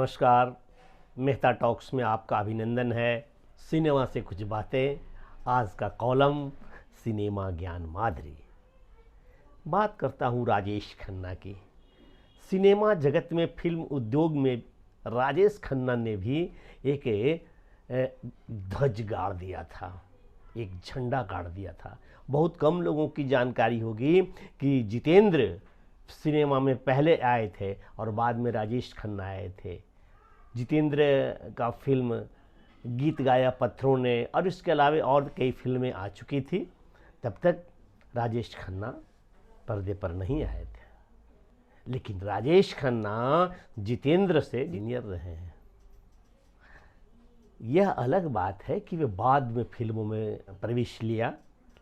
नमस्कार। मेहता टॉक्स में आपका अभिनंदन है। सिनेमा से कुछ बातें, आज का कॉलम सिनेमा ज्ञान माधुरी। बात करता हूँ राजेश खन्ना की। सिनेमा जगत में, फिल्म उद्योग में राजेश खन्ना ने भी एक ध्वज गाड़ दिया था, एक झंडा गाड़ दिया था। बहुत कम लोगों की जानकारी होगी कि जितेंद्र सिनेमा में पहले आए थे और बाद में राजेश खन्ना आए थे। जितेंद्र का फिल्म गीत गाया पत्थरों ने और इसके अलावा और कई फिल्में आ चुकी थी। तब तक राजेश खन्ना पर्दे पर नहीं आए थे, लेकिन राजेश खन्ना जितेंद्र से जूनियर रहे हैं। यह अलग बात है कि वे बाद में फिल्मों में प्रवेश लिया,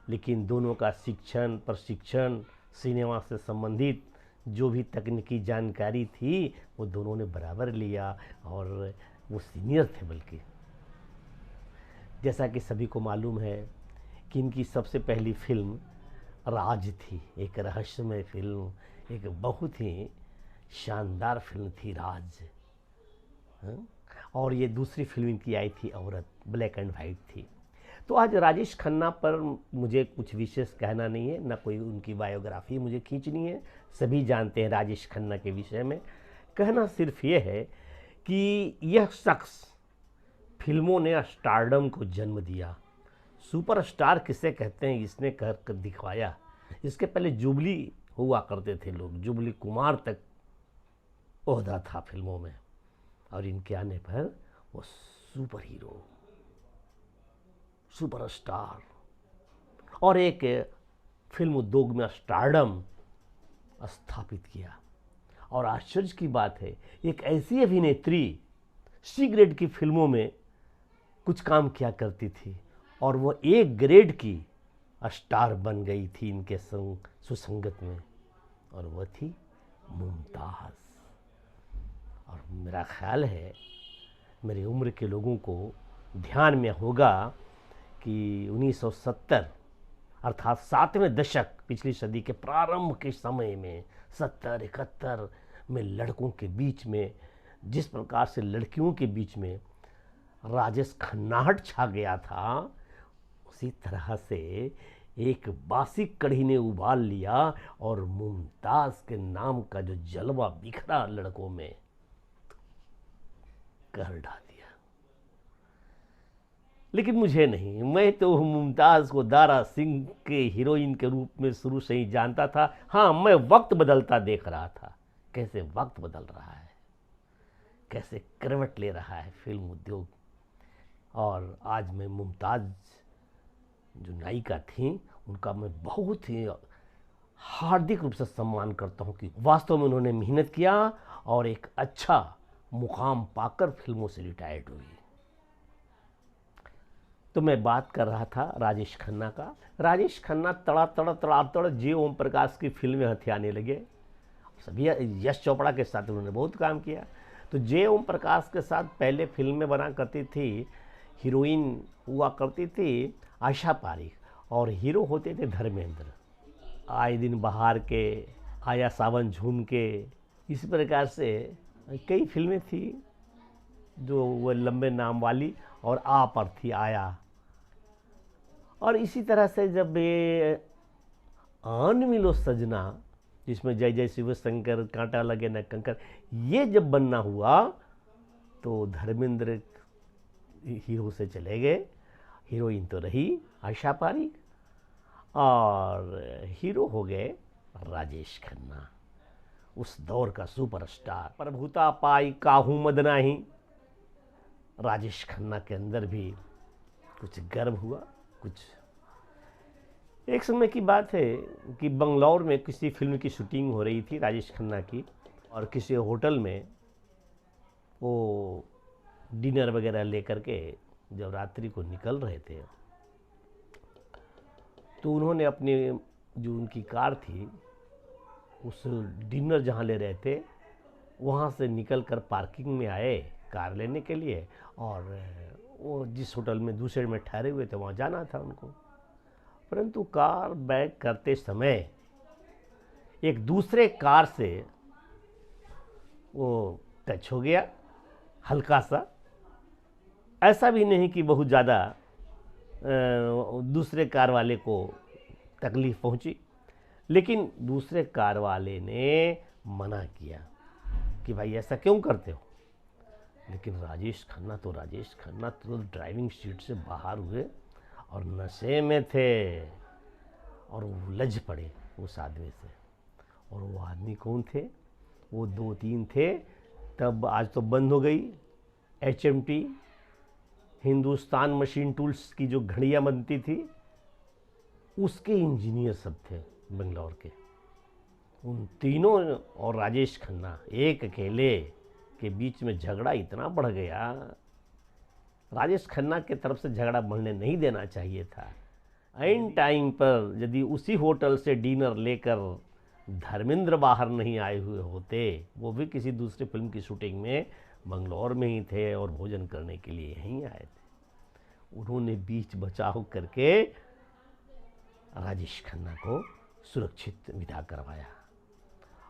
लेकिन दोनों का शिक्षण, प्रशिक्षण, सिनेमा से संबंधित जो भी तकनीकी जानकारी थी वो दोनों ने बराबर लिया और वो सीनियर थे। बल्कि जैसा कि सभी को मालूम है कि इनकी सबसे पहली फिल्म राज थी, एक रहस्यमय फिल्म, एक बहुत ही शानदार फिल्म थी राज। और ये दूसरी फिल्म इनकी आई थी औरत, ब्लैक एंड वाइट थी। तो आज राजेश खन्ना पर मुझे कुछ विशेष कहना नहीं है, ना कोई उनकी बायोग्राफी मुझे खींचनी है। सभी जानते हैं राजेश खन्ना के विषय में। कहना सिर्फ ये है कि यह शख्स फिल्मों ने स्टारडम को जन्म दिया। सुपरस्टार किसे कहते हैं इसने कर दिखवाया। इसके पहले जुबली हुआ करते थे लोग, जुबली कुमार तक ओहदा था फिल्मों में, और इनके आने पर वो सुपर हीरो, सुपरस्टार और एक फिल्म उद्योग में स्टारडम स्थापित किया। और आश्चर्य की बात है, एक ऐसी अभिनेत्री सी ग्रेड की फिल्मों में कुछ काम किया करती थी और वो ए ग्रेड की स्टार बन गई थी इनके संग सुसंगत में, और वह थी मुमताज़। और मेरा ख्याल है मेरी उम्र के लोगों को ध्यान में होगा कि 1970 अर्थात 7वें दशक, पिछली सदी के प्रारंभ के समय में 70-71 में लड़कों के बीच में जिस प्रकार से लड़कियों के बीच में राजेश खन्नाहट छा गया था, उसी तरह से एक बासी कढ़ी ने उबाल लिया और मुमताज़ के नाम का जो जलवा बिखरा लड़कों में कहर ढा दिया। लेकिन मुझे नहीं, मैं तो मुमताज़ को दारा सिंह के हीरोइन के रूप में शुरू से ही जानता था। हाँ, मैं वक्त बदलता देख रहा था, कैसे वक्त बदल रहा है, कैसे करवट ले रहा है फिल्म उद्योग। और आज मैं मुमताज़ जो नायिका थी उनका मैं बहुत ही हार्दिक रूप से सम्मान करता हूँ कि वास्तव में उन्होंने मेहनत किया और एक अच्छा मुकाम पाकर फिल्मों से रिटायर्ड हुई। तो मैं बात कर रहा था राजेश खन्ना का। राजेश खन्ना तड़ा जे ओम प्रकाश की फिल्में हथियाने लगे। सभी यश चोपड़ा के साथ उन्होंने बहुत काम किया। तो जे ओम प्रकाश के साथ पहले फिल्में बना करती थी, हीरोइन हुआ करती थी आशा पारिक और हीरो होते थे धर्मेंद्र। आए दिन बहार के, आया सावन झूम के, इस प्रकार से कई फिल्में थी जो वो लंबे नाम वाली, और आ पर थी आया। और इसी तरह से जब ये आन मिलो सजना, जिसमें जय जय शिव शंकर, कांटा लगे न कंकर, ये जब बनना हुआ तो धर्मेंद्र हीरो से चले गए। हीरोइन तो रही आशा पारिक और हीरो हो गए राजेश खन्ना, उस दौर का सुपरस्टार। प्रभुता पाई काहू मदनाही, राजेश खन्ना के अंदर भी कुछ गर्व हुआ। कुछ एक समय की बात है कि बंगलौर में किसी फिल्म की शूटिंग हो रही थी राजेश खन्ना की, और किसी होटल में वो डिनर वगैरह लेकर के जब रात्रि को निकल रहे थे तो उन्होंने अपनी जो उनकी कार थी उस डिनर जहाँ ले रहे थे वहाँ से निकल कर पार्किंग में आए कार लेने के लिए, और वो जिस होटल में दूसरे में ठहरे हुए थे वहाँ जाना था उनको। परंतु कार बैक करते समय एक दूसरे कार से वो टच हो गया हल्का सा, ऐसा भी नहीं कि बहुत ज़्यादा दूसरे कार वाले को तकलीफ़ पहुंची, लेकिन दूसरे कार वाले ने मना किया कि भाई ऐसा क्यों करते हो। लेकिन राजेश खन्ना तो ड्राइविंग सीट से बाहर हुए और नशे में थे और उलझ पड़े उस आदमी से। और वो आदमी कौन थे? वो 2-3 थे, तब आज तो बंद हो गई, HMT हिंदुस्तान मशीन टूल्स की जो घड़ियाँ बनती थी उसके इंजीनियर सब थे बेंगलोर के। उन तीनों और राजेश खन्ना एक अकेले के बीच में झगड़ा इतना बढ़ गया। राजेश खन्ना के तरफ से झगड़ा बढ़ने नहीं देना चाहिए था। ऐन टाइम पर यदि उसी होटल से डिनर लेकर धर्मेंद्र बाहर नहीं आए हुए होते, वो भी किसी दूसरी फिल्म की शूटिंग में मंगलौर में ही थे और भोजन करने के लिए यहीं आए थे, उन्होंने बीच बचाव करके राजेश खन्ना को सुरक्षित विदा करवाया।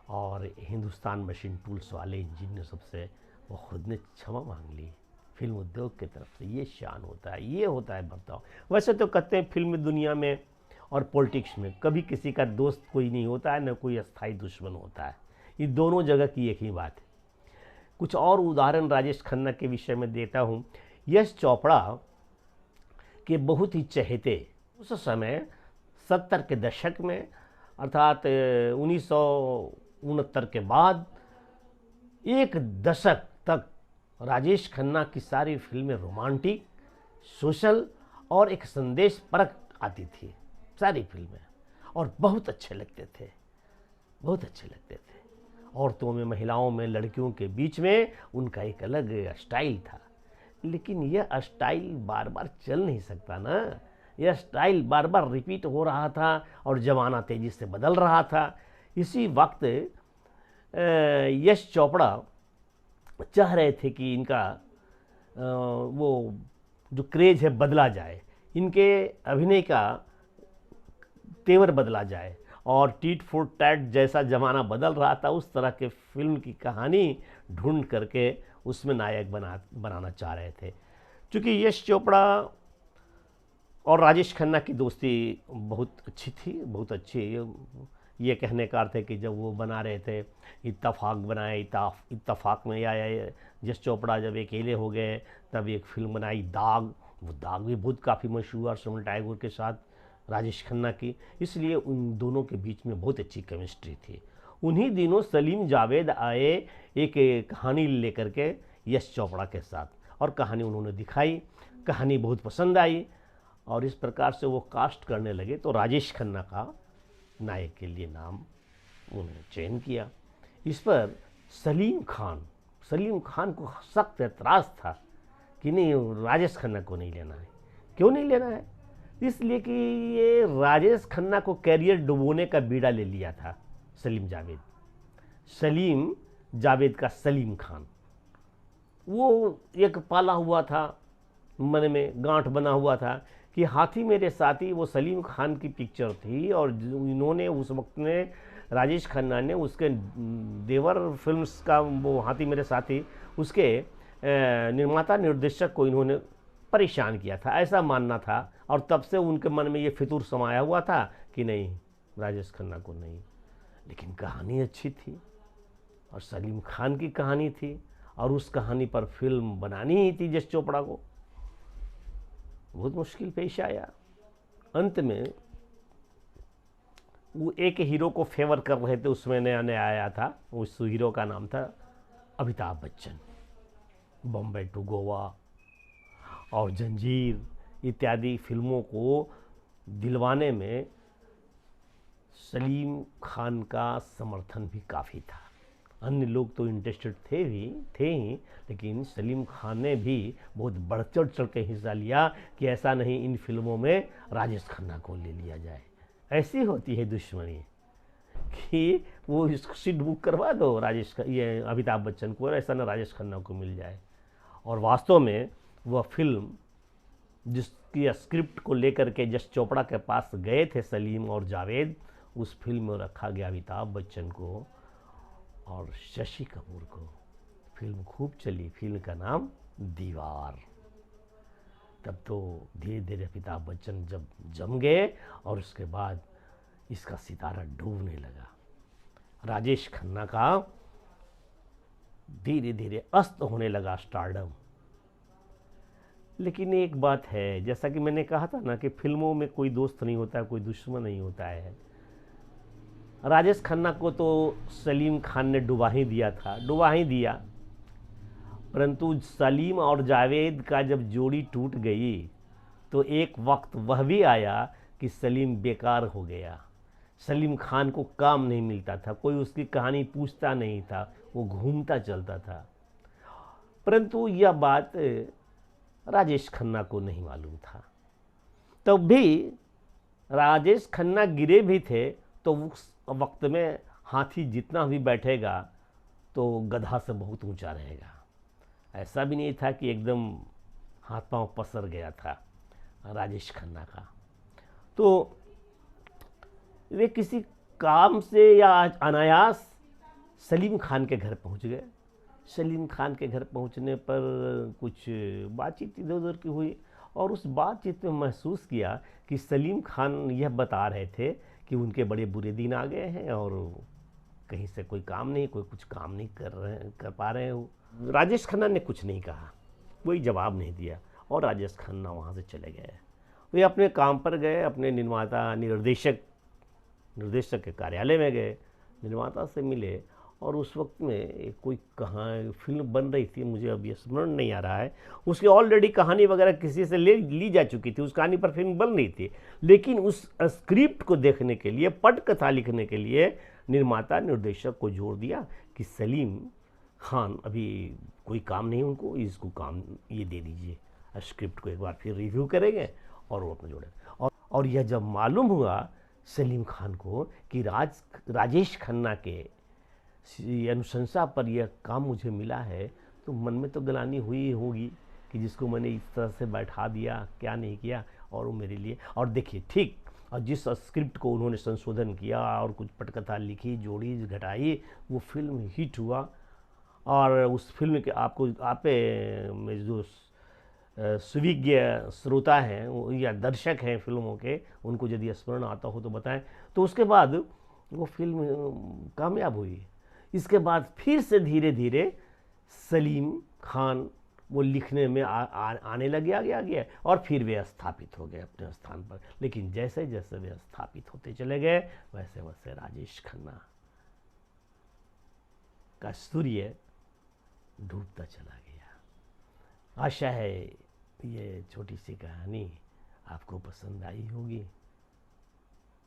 और हिंदुस्तान मशीन टूल्स वाले इंजीनियर सबसे वो खुद ने क्षमा मांग ली। फिल्म उद्योग की तरफ से ये शान होता है, ये होता है बर्ताव। वैसे तो कहते हैं फिल्म दुनिया में और पॉलिटिक्स में कभी किसी का दोस्त कोई नहीं होता है, न कोई अस्थाई दुश्मन होता है, ये दोनों जगह की एक ही बात है। कुछ और उदाहरण राजेश खन्ना के विषय में देता हूँ। यश चोपड़ा के बहुत ही चहेते उस समय 70 के दशक में, अर्थात 1969 के बाद एक दशक तक राजेश खन्ना की सारी फिल्में रोमांटिक, सोशल और एक संदेश परक आती थी, सारी फिल्में, और बहुत अच्छे लगते थे, बहुत अच्छे लगते थे। औरतों में, महिलाओं में, लड़कियों के बीच में उनका एक अलग स्टाइल था। लेकिन यह स्टाइल बार बार चल नहीं सकता ना, यह स्टाइल बार बार रिपीट हो रहा था और ज़माना तेज़ी से बदल रहा था। इसी वक्त यश चोपड़ा चाह रहे थे कि इनका वो जो क्रेज़ है बदला जाए, इनके अभिनय का तेवर बदला जाए, और टीट फॉर टैट जैसा ज़माना बदल रहा था, उस तरह के फिल्म की कहानी ढूंढ करके उसमें नायक बनाना चाह रहे थे। क्योंकि यश चोपड़ा और राजेश खन्ना की दोस्ती बहुत अच्छी थी, बहुत अच्छी। ये कहने का अर्थ है कि जब वो बना रहे थे इत्तफाक बनाए, इत्तफाक में या यश चोपड़ा जब अकेले हो गए तब एक फिल्म बनाई दाग। वो दाग भी बहुत काफ़ी मशहूर श्रवण टैगोर के साथ राजेश खन्ना की, इसलिए उन दोनों के बीच में बहुत अच्छी केमिस्ट्री थी। उन्हीं दिनों सलीम जावेद आए एक कहानी लेकर के यश चोपड़ा के साथ, और कहानी उन्होंने दिखाई, कहानी बहुत पसंद आई, और इस प्रकार से वो कास्ट करने लगे। तो राजेश खन्ना का नायक के लिए नाम उन्होंने चयन किया। इस पर सलीम खान को सख्त एतराज़ था कि नहीं, राजेश खन्ना को नहीं लेना है। क्यों नहीं लेना है? इसलिए कि ये राजेश खन्ना को कैरियर डुबोने का बीड़ा ले लिया था सलीम जावेद का सलीम खान। वो एक पाला हुआ था, मन में गांठ बना हुआ था कि हाथी मेरे साथी, वो सलीम खान की पिक्चर थी, और इन्होंने उस वक्त में राजेश खन्ना ने उसके देवर फिल्म्स का वो हाथी मेरे साथी, उसके निर्माता निर्देशक को इन्होंने परेशान किया था, ऐसा मानना था। और तब से उनके मन में ये फितूर समाया हुआ था कि नहीं, राजेश खन्ना को नहीं। लेकिन कहानी अच्छी थी और सलीम खान की कहानी थी, और उस कहानी पर फिल्म बनानी ही थी यश चोपड़ा को। बहुत मुश्किल पेश आया। अंत में वो एक हीरो को फेवर कर रहे थे, उसमें नया नया आया था, उस हीरो का नाम था अमिताभ बच्चन। बॉम्बे टू गोवा और जंजीर इत्यादि फिल्मों को दिलवाने में सलीम खान का समर्थन भी काफ़ी था। अन्य लोग तो इंटरेस्टेड थे ही, लेकिन सलीम खान ने भी बहुत बढ़ चढ़ के हिस्सा लिया कि ऐसा नहीं, इन फिल्मों में राजेश खन्ना को ले लिया जाए। ऐसी होती है दुश्मनी कि वो इसको सीट बुक करवा दो ये अमिताभ बच्चन को, ऐसा ना राजेश खन्ना को मिल जाए। और वास्तव में वह फिल्म जिसकी स्क्रिप्ट को लेकर के यश चोपड़ा के पास गए थे सलीम और जावेद, उस फिल्म में रखा गया अमिताभ बच्चन को और शशि कपूर को। फिल्म खूब चली, फिल्म का नाम दीवार। तब तो धीरे धीरे अमिताभ बच्चन जब जम गए और उसके बाद इसका सितारा डूबने लगा। राजेश खन्ना का धीरे धीरे अस्त होने लगा स्टारडम। लेकिन एक बात है, जैसा कि मैंने कहा था ना कि फिल्मों में कोई दोस्त नहीं होता, कोई दुश्मन नहीं होता है। राजेश खन्ना को तो सलीम खान ने डुबा ही दिया था, डुबा ही दिया। परंतु सलीम और जावेद का जब जोड़ी टूट गई तो एक वक्त वह भी आया कि सलीम बेकार हो गया। सलीम खान को काम नहीं मिलता था, कोई उसकी कहानी पूछता नहीं था, वो घूमता चलता था। परंतु यह बात राजेश खन्ना को नहीं मालूम था। तब भी राजेश खन्ना गिरे भी थे तो उस वक्त में हाथी जितना भी बैठेगा तो गधा से बहुत ऊंचा रहेगा। ऐसा भी नहीं था कि एकदम हाथ पांव पसर गया था राजेश खन्ना का। तो वे किसी काम से या अनायास सलीम खान के घर पहुंच गए। सलीम खान के घर पहुंचने पर कुछ बातचीत इधर उधर की हुई और उस बातचीत में महसूस किया कि सलीम खान यह बता रहे थे कि उनके बड़े बुरे दिन आ गए हैं और कहीं से कोई काम नहीं, कोई कुछ काम नहीं कर पा रहे हो। राजेश खन्ना ने कुछ नहीं कहा, कोई जवाब नहीं दिया और राजेश खन्ना वहाँ से चले गए। वे अपने काम पर गए, अपने निर्देशक के कार्यालय में गए, निर्माता से मिले और उस वक्त में कोई कहाँ फिल्म बन रही थी, मुझे अब ये स्मरण नहीं आ रहा है। उसकी ऑलरेडी कहानी वगैरह किसी से ली जा चुकी थी, उस कहानी पर फिल्म बन रही थी। लेकिन उस स्क्रिप्ट को देखने के लिए, पटकथा लिखने के लिए निर्माता निर्देशक को जोर दिया कि सलीम खान अभी कोई काम नहीं उनको, इसको काम ये दे दीजिए, स्क्रिप्ट को एक बार फिर रिव्यू करेंगे और वो अपना जोड़ेंगे। और यह जब मालूम हुआ सलीम खान को कि राजेश खन्ना के अनुशंसा पर यह काम मुझे मिला है, तो मन में तो गलानी हुई होगी कि जिसको मैंने इस तरह से बैठा दिया, क्या नहीं किया। और वो मेरे लिए, और देखिए ठीक, और जिस स्क्रिप्ट को उन्होंने संशोधन किया और कुछ पटकथा लिखी, जोड़ी, घटाई, वो फिल्म हिट हुआ। और उस फिल्म के आप में जो सुविज्ञ श्रोता हैं या दर्शक हैं फिल्मों के, उनको यदि स्मरण आता हो तो बताएं। तो उसके बाद वो फिल्म कामयाब हुई। इसके बाद फिर से धीरे धीरे सलीम खान वो लिखने में आने लगे, आगे और फिर वे स्थापित हो गए अपने स्थान पर। लेकिन जैसे जैसे वे स्थापित होते चले गए वैसे वैसे राजेश खन्ना का सूर्य डूबता चला गया। आशा है ये छोटी सी कहानी आपको पसंद आई होगी।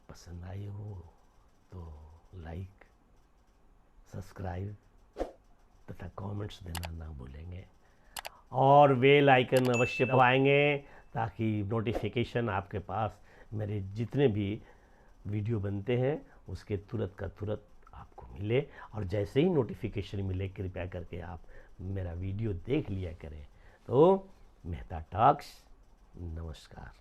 पसंद आई हो तो लाइक, सब्सक्राइब तथा कमेंट्स देना ना भूलेंगे और बेल आइकन अवश्य दबाएंगे ताकि नोटिफिकेशन आपके पास मेरे जितने भी वीडियो बनते हैं उसके तुरंत का तुरंत आपको मिले। और जैसे ही नोटिफिकेशन मिले कृपया करके आप मेरा वीडियो देख लिया करें। तो मेहता टॉक्स, नमस्कार।